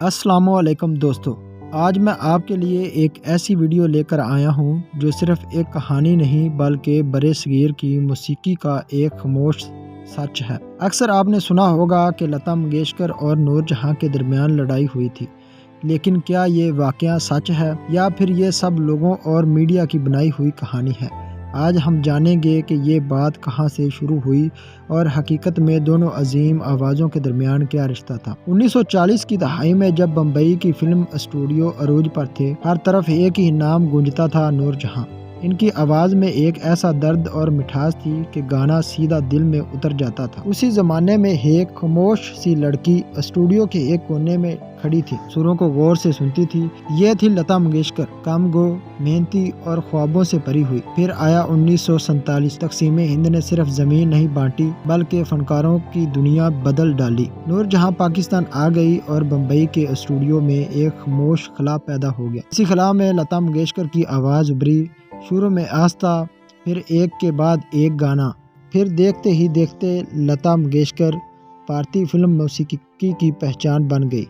السلام علیکم دوستو، آج میں آپ کے لیے ایک ایسی ویڈیو لے کر آیا ہوں جو صرف ایک کہانی نہیں بلکہ برِ صغیر کی موسیقی کا ایک خاموش سچ ہے۔ اکثر آپ نے سنا ہوگا کہ لتا منگیشکر اور نور جہاں کے درمیان لڑائی ہوئی تھی، لیکن کیا یہ واقعہ سچ ہے یا پھر یہ سب لوگوں اور میڈیا کی بنائی ہوئی کہانی ہے؟ آج ہم جانیں گے کہ یہ بات کہاں سے شروع ہوئی اور حقیقت میں دونوں عظیم آوازوں کے درمیان کیا رشتہ تھا۔ 1940 کی دہائی میں جب بمبئی کی فلم اسٹوڈیو عروج پر تھے، ہر طرف ایک ہی نام گونجتا تھا، نور جہاں۔ ان کی آواز میں ایک ایسا درد اور مٹھاس تھی کہ گانا سیدھا دل میں اتر جاتا تھا۔ اسی زمانے میں ایک خاموش سی لڑکی اسٹوڈیو کے ایک کونے میں کھڑی تھی، سروں کو غور سے سنتی تھی۔ یہ تھی لتا منگیشکر، کم گو، محنتی اور خوابوں سے بھری ہوئی۔ پھر آیا 1947۔ تقسیم ہند نے صرف زمین نہیں بانٹی بلکہ فنکاروں کی دنیا بدل ڈالی۔ نور جہاں پاکستان آ گئی اور بمبئی کے اسٹوڈیو میں ایک خاموش خلا پیدا ہو گیا۔ اسی خلا میں لتا منگیشکر کی آواز ابھری، شروع میں آہستہ، پھر ایک کے بعد ایک گانا۔ پھر دیکھتے ہی دیکھتے لتا منگیشکر بھارتی فلم موسیقی کی پہچان بن گئی۔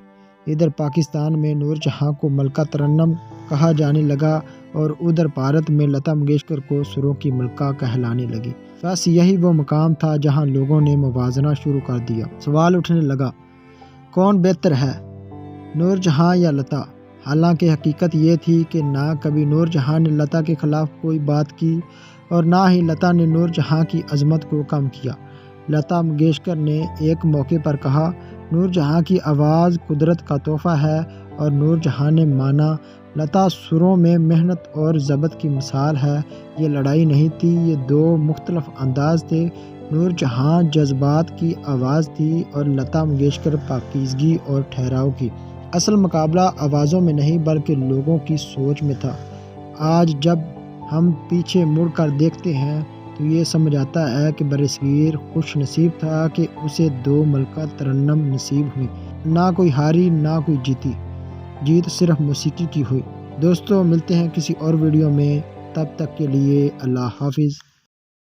ادھر پاکستان میں نور جہاں کو ملکہ ترنم کہا جانے لگا اور ادھر بھارت میں لتا منگیشکر کو سروں کی ملکہ کہلانے لگی۔ بس یہی وہ مقام تھا جہاں لوگوں نے موازنہ شروع کر دیا۔ سوال اٹھنے لگا، کون بہتر ہے، نور جہاں یا لتا؟ حالانکہ حقیقت یہ تھی کہ نہ کبھی نور جہاں نے لتا کے خلاف کوئی بات کی اور نہ ہی لتا نے نور جہاں کی عظمت کو کم کیا۔ لتا منگیشکر نے ایک موقع پر کہا، نور جہاں کی آواز قدرت کا تحفہ ہے، اور نور جہاں نے مانا، لتا سروں میں محنت اور ضبط کی مثال ہے۔ یہ لڑائی نہیں تھی، یہ دو مختلف انداز تھے۔ نور جہاں جذبات کی آواز تھی اور لتا منگیشکر پاکیزگی اور ٹھہراؤ کی۔ اصل مقابلہ آوازوں میں نہیں بلکہ لوگوں کی سوچ میں تھا۔ آج جب ہم پیچھے مڑ کر دیکھتے ہیں تو یہ سمجھ آتا ہے کہ برِ صغیر خوش نصیب تھا کہ اسے دو ملکہ ترنم نصیب ہوئی۔ نہ کوئی ہاری نہ کوئی جیتی، جیت صرف موسیقی کی ہوئی۔ دوستو، ملتے ہیں کسی اور ویڈیو میں، تب تک کے لیے اللہ حافظ۔